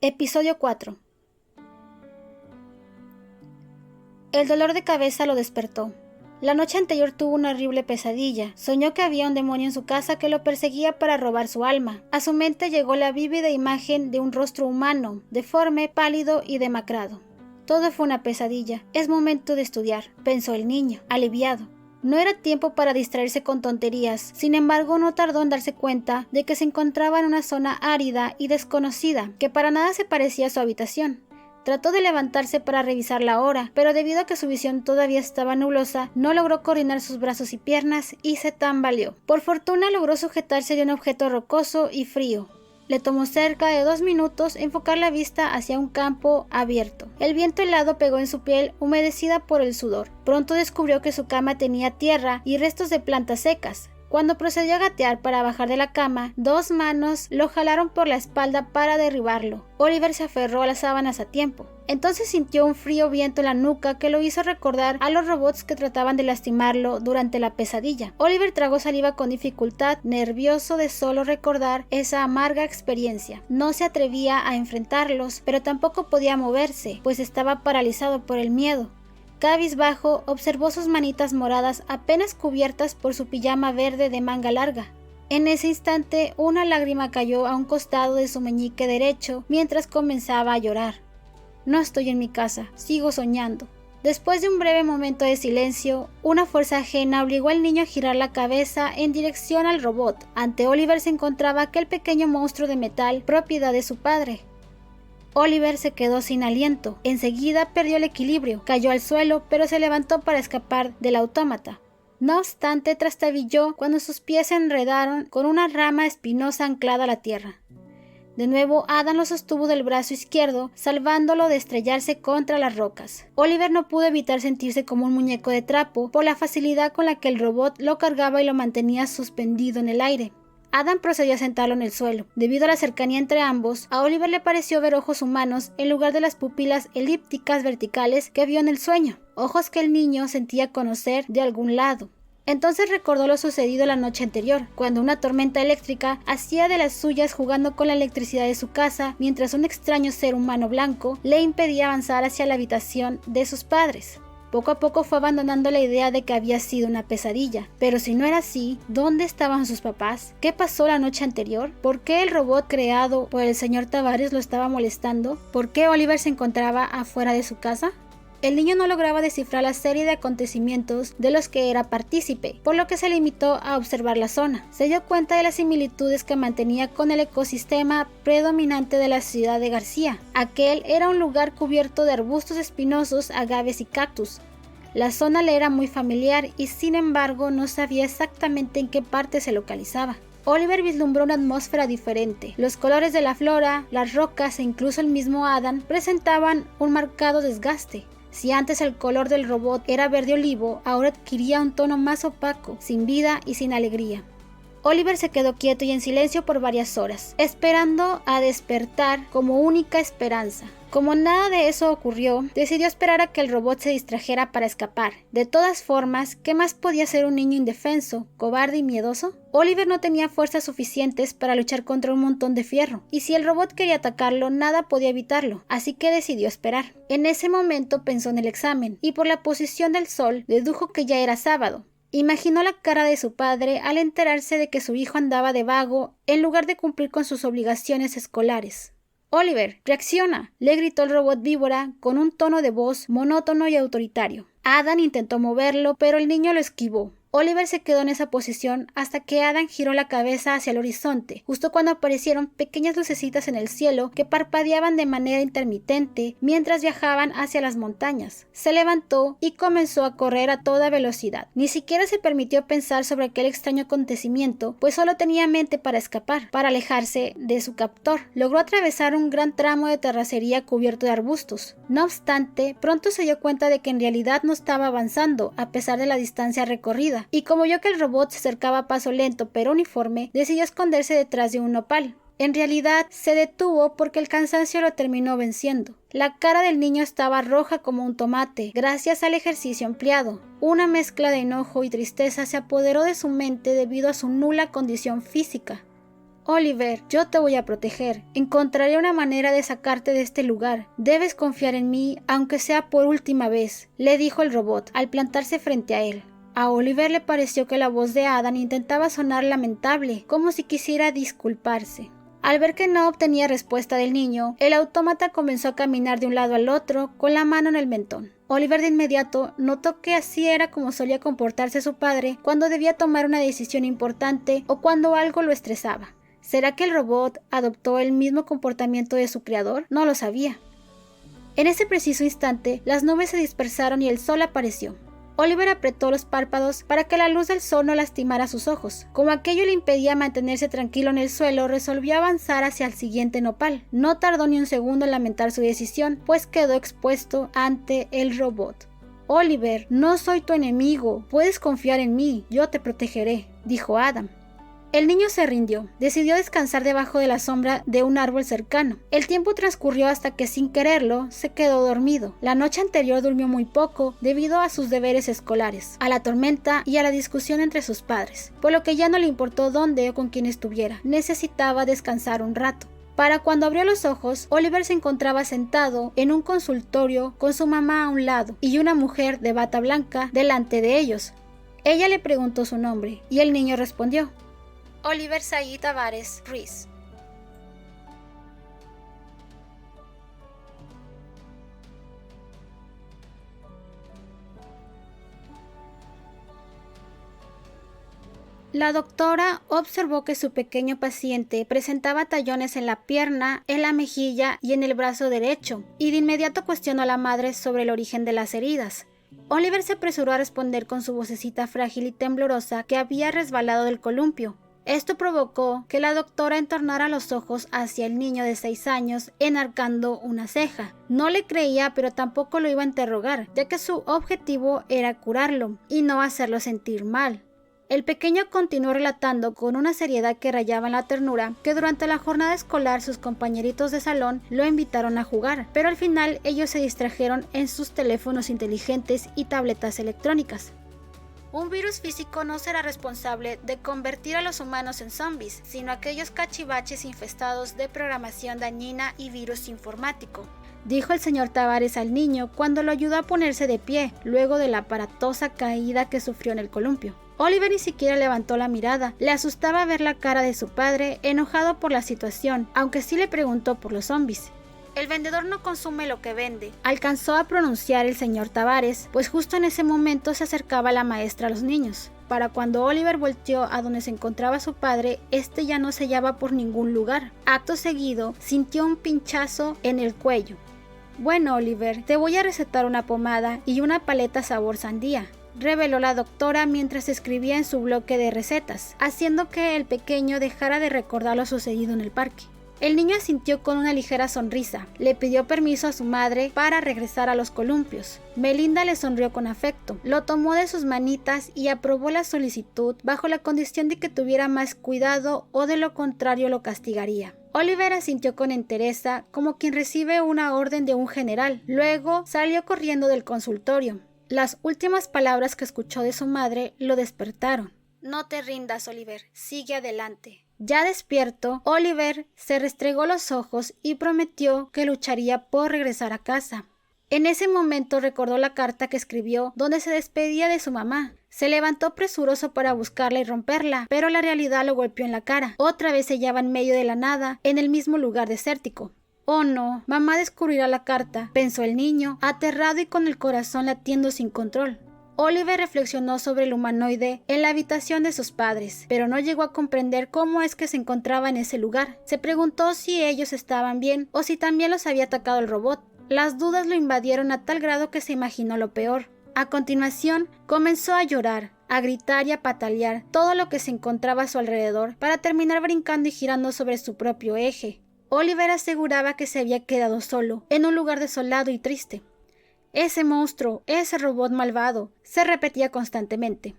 Episodio 4. El dolor de cabeza lo despertó. La noche anterior tuvo una horrible pesadilla. Soñó que había un demonio en su casa que lo perseguía para robar su alma. A su mente llegó la vívida imagen de un rostro humano, deforme, pálido y demacrado. Todo fue una pesadilla. Es momento de estudiar, pensó el niño, aliviado. No era tiempo para distraerse con tonterías. Sin embargo, no tardó en darse cuenta de que se encontraba en una zona árida y desconocida, que para nada se parecía a su habitación. Trató de levantarse para revisar la hora, pero debido a que su visión todavía estaba nublosa, no logró coordinar sus brazos y piernas y se tambaleó. Por fortuna logró sujetarse de un objeto rocoso y frío. Le tomó cerca de 2 minutos enfocar la vista hacia un campo abierto. El viento helado pegó en su piel, humedecida por el sudor. Pronto descubrió que su cama tenía tierra y restos de plantas secas. Cuando procedió a gatear para bajar de la cama, 2 manos lo jalaron por la espalda para derribarlo. Oliver se aferró a las sábanas a tiempo. Entonces sintió un frío viento en la nuca que lo hizo recordar a los robots que trataban de lastimarlo durante la pesadilla. Oliver tragó saliva con dificultad, nervioso de solo recordar esa amarga experiencia. No se atrevía a enfrentarlos, pero tampoco podía moverse, pues estaba paralizado por el miedo. Cabizbajo, observó sus manitas moradas apenas cubiertas por su pijama verde de manga larga. En ese instante, una lágrima cayó a un costado de su meñique derecho mientras comenzaba a llorar. No estoy en mi casa, sigo soñando. Después de un breve momento de silencio, una fuerza ajena obligó al niño a girar la cabeza en dirección al robot. Ante Oliver se encontraba aquel pequeño monstruo de metal, propiedad de su padre. Oliver se quedó sin aliento. Enseguida perdió el equilibrio, cayó al suelo, pero se levantó para escapar del autómata. No obstante, trastabilló cuando sus pies se enredaron con una rama espinosa anclada a la tierra. De nuevo, Adam lo sostuvo del brazo izquierdo, salvándolo de estrellarse contra las rocas. Oliver no pudo evitar sentirse como un muñeco de trapo por la facilidad con la que el robot lo cargaba y lo mantenía suspendido en el aire. Adam procedió a sentarlo en el suelo. Debido a la cercanía entre ambos, a Oliver le pareció ver ojos humanos en lugar de las pupilas elípticas verticales que vio en el sueño, ojos que el niño sentía conocer de algún lado. Entonces recordó lo sucedido la noche anterior, cuando una tormenta eléctrica hacía de las suyas jugando con la electricidad de su casa, mientras un extraño ser humano blanco le impedía avanzar hacia la habitación de sus padres. Poco a poco fue abandonando la idea de que había sido una pesadilla. Pero si no era así, ¿dónde estaban sus papás? ¿Qué pasó la noche anterior? ¿Por qué el robot creado por el señor Tavares lo estaba molestando? ¿Por qué Oliver se encontraba afuera de su casa? El niño no lograba descifrar la serie de acontecimientos de los que era partícipe, por lo que se limitó a observar la zona. Se dio cuenta de las similitudes que mantenía con el ecosistema predominante de la ciudad de García. Aquel era un lugar cubierto de arbustos espinosos, agaves y cactus. La zona le era muy familiar y sin embargo no sabía exactamente en qué parte se localizaba. Oliver vislumbró una atmósfera diferente. Los colores de la flora, las rocas e incluso el mismo Adam presentaban un marcado desgaste. Si antes el color del robot era verde olivo, ahora adquiría un tono más opaco, sin vida y sin alegría. Oliver se quedó quieto y en silencio por varias horas, esperando a despertar como única esperanza. Como nada de eso ocurrió, decidió esperar a que el robot se distrajera para escapar. De todas formas, ¿qué más podía ser un niño indefenso, cobarde y miedoso? Oliver no tenía fuerzas suficientes para luchar contra un montón de fierro, y si el robot quería atacarlo, nada podía evitarlo, así que decidió esperar. En ese momento pensó en el examen, y por la posición del sol, dedujo que ya era sábado. Imaginó la cara de su padre al enterarse de que su hijo andaba de vago en lugar de cumplir con sus obligaciones escolares. «Oliver, reacciona», le gritó el robot víbora con un tono de voz monótono y autoritario. Adam intentó moverlo, pero el niño lo esquivó. Oliver se quedó en esa posición hasta que Adam giró la cabeza hacia el horizonte, justo cuando aparecieron pequeñas lucecitas en el cielo que parpadeaban de manera intermitente mientras viajaban hacia las montañas. Se levantó y comenzó a correr a toda velocidad. Ni siquiera se permitió pensar sobre aquel extraño acontecimiento, pues solo tenía mente para escapar, para alejarse de su captor. Logró atravesar un gran tramo de terracería cubierto de arbustos. No obstante, pronto se dio cuenta de que en realidad no estaba avanzando, a pesar de la distancia recorrida. Y como vio que el robot se acercaba a paso lento pero uniforme, decidió esconderse detrás de un nopal. En realidad, se detuvo porque el cansancio lo terminó venciendo. La cara del niño estaba roja como un tomate, gracias al ejercicio empleado. Una mezcla de enojo y tristeza se apoderó de su mente debido a su nula condición física. Oliver, yo te voy a proteger. Encontraré una manera de sacarte de este lugar. Debes confiar en mí, aunque sea por última vez, le dijo el robot al plantarse frente a él. A Oliver le pareció que la voz de Adam intentaba sonar lamentable, como si quisiera disculparse. Al ver que no obtenía respuesta del niño, el autómata comenzó a caminar de un lado al otro con la mano en el mentón. Oliver de inmediato notó que así era como solía comportarse su padre cuando debía tomar una decisión importante o cuando algo lo estresaba. ¿Será que el robot adoptó el mismo comportamiento de su creador? No lo sabía. En ese preciso instante, las nubes se dispersaron y el sol apareció. Oliver apretó los párpados para que la luz del sol no lastimara sus ojos. Como aquello le impedía mantenerse tranquilo en el suelo, resolvió avanzar hacia el siguiente nopal. No tardó ni un segundo en lamentar su decisión, pues quedó expuesto ante el robot. Oliver, no soy tu enemigo, puedes confiar en mí, yo te protegeré, dijo Adam. El niño se rindió, decidió descansar debajo de la sombra de un árbol cercano. El tiempo transcurrió hasta que sin quererlo se quedó dormido. La noche anterior durmió muy poco debido a sus deberes escolares, a la tormenta y a la discusión entre sus padres, por lo que ya no le importó dónde o con quién estuviera. Necesitaba descansar un rato. Para cuando abrió los ojos, Oliver se encontraba sentado en un consultorio con su mamá a un lado y una mujer de bata blanca delante de ellos. Ella le preguntó su nombre y el niño respondió: Oliver Said Tavares Ruiz. La doctora observó que su pequeño paciente presentaba tallones en la pierna, en la mejilla y en el brazo derecho, y de inmediato cuestionó a la madre sobre el origen de las heridas. Oliver se apresuró a responder con su vocecita frágil y temblorosa que había resbalado del columpio. Esto provocó que la doctora entornara los ojos hacia el niño de 6 años, enarcando una ceja. No le creía, pero tampoco lo iba a interrogar, ya que su objetivo era curarlo y no hacerlo sentir mal. El pequeño continuó relatando con una seriedad que rayaba en la ternura que durante la jornada escolar sus compañeritos de salón lo invitaron a jugar, pero al final ellos se distrajeron en sus teléfonos inteligentes y tabletas electrónicas. Un virus físico no será responsable de convertir a los humanos en zombies, sino aquellos cachivaches infestados de programación dañina y virus informático, dijo el señor Tavares al niño cuando lo ayudó a ponerse de pie, luego de la aparatosa caída que sufrió en el columpio. Oliver ni siquiera levantó la mirada, le asustaba ver la cara de su padre, enojado por la situación, aunque sí le preguntó por los zombies. El vendedor no consume lo que vende, alcanzó a pronunciar el señor Tavares, pues justo en ese momento se acercaba la maestra a los niños. Para cuando Oliver volteó a donde se encontraba su padre, este ya no se hallaba por ningún lugar. Acto seguido, sintió un pinchazo en el cuello. Bueno, Oliver, te voy a recetar una pomada y una paleta sabor sandía, reveló la doctora mientras escribía en su bloque de recetas, haciendo que el pequeño dejara de recordar lo sucedido en el parque. El niño asintió con una ligera sonrisa, le pidió permiso a su madre para regresar a los columpios. Melinda le sonrió con afecto, lo tomó de sus manitas y aprobó la solicitud bajo la condición de que tuviera más cuidado o de lo contrario lo castigaría. Oliver asintió con entereza como quien recibe una orden de un general, luego salió corriendo del consultorio. Las últimas palabras que escuchó de su madre lo despertaron. No te rindas, Oliver, sigue adelante. Ya despierto, Oliver se restregó los ojos y prometió que lucharía por regresar a casa. En ese momento recordó la carta que escribió donde se despedía de su mamá. Se levantó presuroso para buscarla y romperla, pero la realidad lo golpeó en la cara. Otra vez se hallaba en medio de la nada, en el mismo lugar desértico. Oh no, mamá descubrirá la carta, pensó el niño, aterrado y con el corazón latiendo sin control. Oliver reflexionó sobre el humanoide en la habitación de sus padres, pero no llegó a comprender cómo es que se encontraba en ese lugar. Se preguntó si ellos estaban bien o si también los había atacado el robot. Las dudas lo invadieron a tal grado que se imaginó lo peor. A continuación, comenzó a llorar, a gritar y a patalear todo lo que se encontraba a su alrededor para terminar brincando y girando sobre su propio eje. Oliver aseguraba que se había quedado solo, en un lugar desolado y triste. Ese monstruo, ese robot malvado, se repetía constantemente.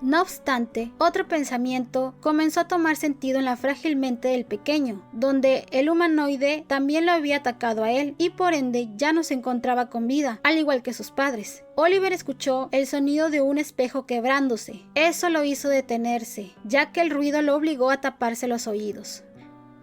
No obstante, otro pensamiento comenzó a tomar sentido en la frágil mente del pequeño, donde el humanoide también lo había atacado a él y por ende ya no se encontraba con vida, al igual que sus padres. Oliver escuchó el sonido de un espejo quebrándose. Eso lo hizo detenerse, ya que el ruido lo obligó a taparse los oídos.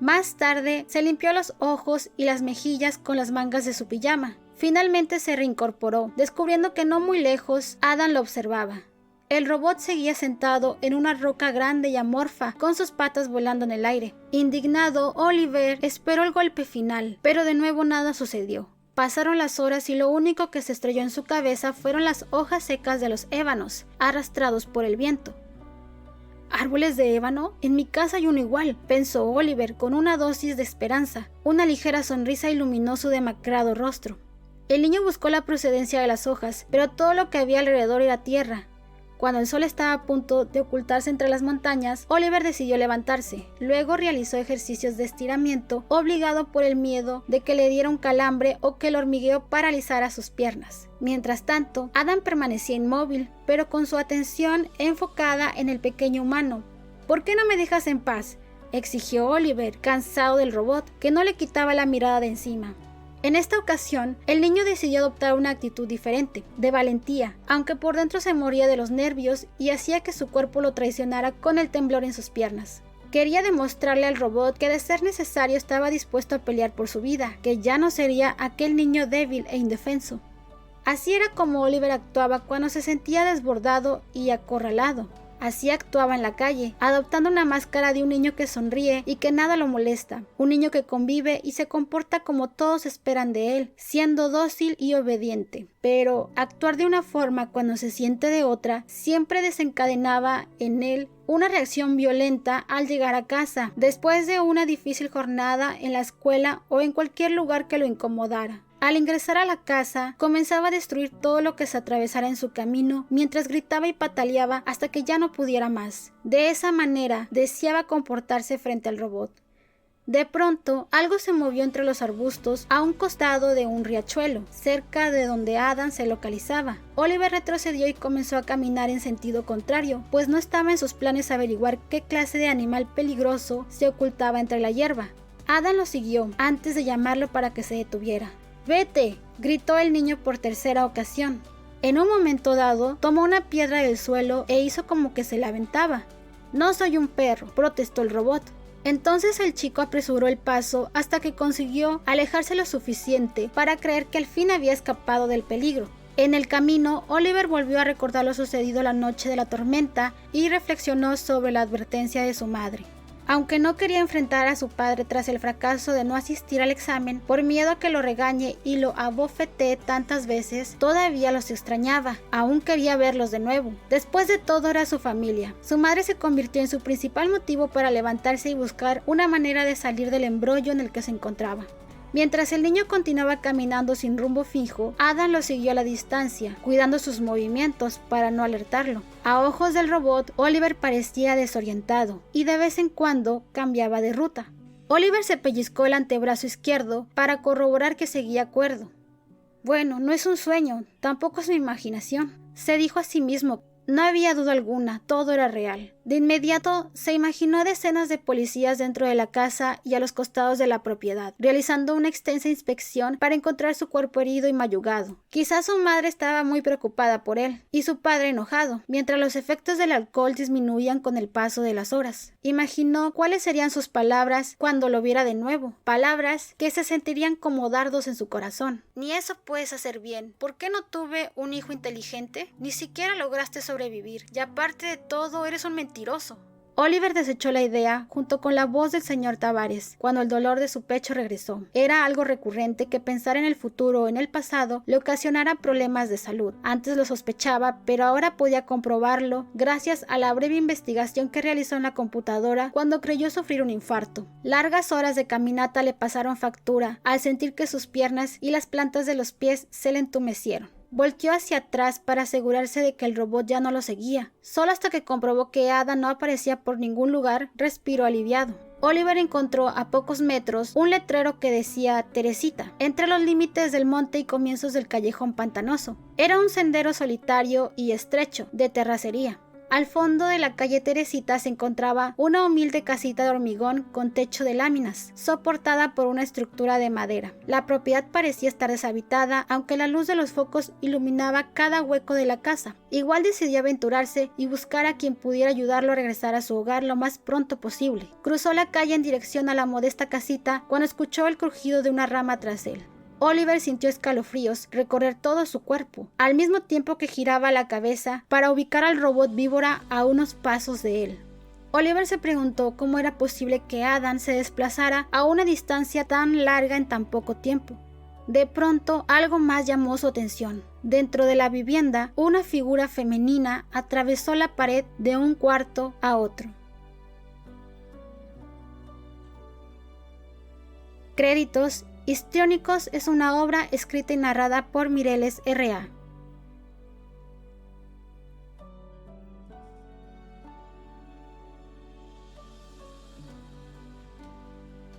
Más tarde, se limpió los ojos y las mejillas con las mangas de su pijama. Finalmente se reincorporó, descubriendo que no muy lejos, Adam lo observaba. El robot seguía sentado en una roca grande y amorfa, con sus patas volando en el aire. Indignado, Oliver esperó el golpe final, pero de nuevo nada sucedió. Pasaron las horas y lo único que se estrelló en su cabeza fueron las hojas secas de los ébanos, arrastrados por el viento. ¿Árboles de ébano? En mi casa hay uno igual, pensó Oliver con una dosis de esperanza. Una ligera sonrisa iluminó su demacrado rostro. El niño buscó la procedencia de las hojas, pero todo lo que había alrededor era tierra. Cuando el sol estaba a punto de ocultarse entre las montañas, Oliver decidió levantarse. Luego realizó ejercicios de estiramiento, obligado por el miedo de que le diera un calambre o que el hormigueo paralizara sus piernas. Mientras tanto, Adam permanecía inmóvil, pero con su atención enfocada en el pequeño humano. ¿Por qué no me dejas en paz?, exigió Oliver, cansado del robot, que no le quitaba la mirada de encima. En esta ocasión, el niño decidió adoptar una actitud diferente, de valentía, aunque por dentro se moría de los nervios y hacía que su cuerpo lo traicionara con el temblor en sus piernas. Quería demostrarle al robot que de ser necesario estaba dispuesto a pelear por su vida, que ya no sería aquel niño débil e indefenso. Así era como Oliver actuaba cuando se sentía desbordado y acorralado. Así actuaba en la calle, adoptando una máscara de un niño que sonríe y que nada lo molesta, un niño que convive y se comporta como todos esperan de él, siendo dócil y obediente. Pero actuar de una forma cuando se siente de otra siempre desencadenaba en él una reacción violenta al llegar a casa, después de una difícil jornada en la escuela o en cualquier lugar que lo incomodara. Al ingresar a la casa, comenzaba a destruir todo lo que se atravesara en su camino, mientras gritaba y pataleaba hasta que ya no pudiera más. De esa manera, deseaba comportarse frente al robot. De pronto, algo se movió entre los arbustos a un costado de un riachuelo, cerca de donde Adam se localizaba. Oliver retrocedió y comenzó a caminar en sentido contrario, pues no estaba en sus planes averiguar qué clase de animal peligroso se ocultaba entre la hierba. Adam lo siguió, antes de llamarlo para que se detuviera. ¡Vete!, gritó el niño por tercera ocasión. En un momento dado, tomó una piedra del suelo e hizo como que se la aventaba. «No soy un perro», protestó el robot. Entonces el chico apresuró el paso hasta que consiguió alejarse lo suficiente para creer que al fin había escapado del peligro. En el camino, Oliver volvió a recordar lo sucedido la noche de la tormenta y reflexionó sobre la advertencia de su madre. Aunque no quería enfrentar a su padre tras el fracaso de no asistir al examen, por miedo a que lo regañe y lo abofetee tantas veces, todavía los extrañaba, aún quería verlos de nuevo. Después de todo era su familia. Su madre se convirtió en su principal motivo para levantarse y buscar una manera de salir del embrollo en el que se encontraba. Mientras el niño continuaba caminando sin rumbo fijo, Adam lo siguió a la distancia, cuidando sus movimientos para no alertarlo. A ojos del robot, Oliver parecía desorientado y de vez en cuando cambiaba de ruta. Oliver se pellizcó el antebrazo izquierdo para corroborar que seguía cuerdo. Bueno, no es un sueño, tampoco es mi imaginación, se dijo a sí mismo. No había duda alguna, todo era real. De inmediato se imaginó a decenas de policías dentro de la casa y a los costados de la propiedad, realizando una extensa inspección para encontrar su cuerpo herido y mayugado. Quizás su madre estaba muy preocupada por él, y su padre enojado, mientras los efectos del alcohol disminuían con el paso de las horas. Imaginó cuáles serían sus palabras cuando lo viera de nuevo, palabras que se sentirían como dardos en su corazón. Ni eso puedes hacer bien. ¿Por qué no tuve un hijo inteligente? Ni siquiera lograste sobrevivir, y aparte de todo eres un mentiroso. Oliver desechó la idea junto con la voz del señor Tavares cuando el dolor de su pecho regresó. Era algo recurrente que pensar en el futuro o en el pasado le ocasionara problemas de salud. Antes lo sospechaba, pero ahora podía comprobarlo gracias a la breve investigación que realizó en la computadora cuando creyó sufrir un infarto. Largas horas de caminata le pasaron factura al sentir que sus piernas y las plantas de los pies se le entumecieron. Volteó hacia atrás para asegurarse de que el robot ya no lo seguía. Solo hasta que comprobó que Ada no aparecía por ningún lugar, respiró aliviado. Oliver encontró a pocos metros un letrero que decía Teresita, entre los límites del monte y comienzos del callejón pantanoso. Era un sendero solitario y estrecho, de terracería. Al fondo de la calle Teresita se encontraba una humilde casita de hormigón con techo de láminas, soportada por una estructura de madera. La propiedad parecía estar deshabitada, aunque la luz de los focos iluminaba cada hueco de la casa. Igual decidió aventurarse y buscar a quien pudiera ayudarlo a regresar a su hogar lo más pronto posible. Cruzó la calle en dirección a la modesta casita cuando escuchó el crujido de una rama tras él. Oliver sintió escalofríos recorrer todo su cuerpo, al mismo tiempo que giraba la cabeza para ubicar al robot víbora a unos pasos de él. Oliver se preguntó cómo era posible que Adam se desplazara a una distancia tan larga en tan poco tiempo. De pronto, algo más llamó su atención. Dentro de la vivienda, una figura femenina atravesó la pared de un cuarto a otro. Créditos. Histriónicos es una obra escrita y narrada por Mireles R.A.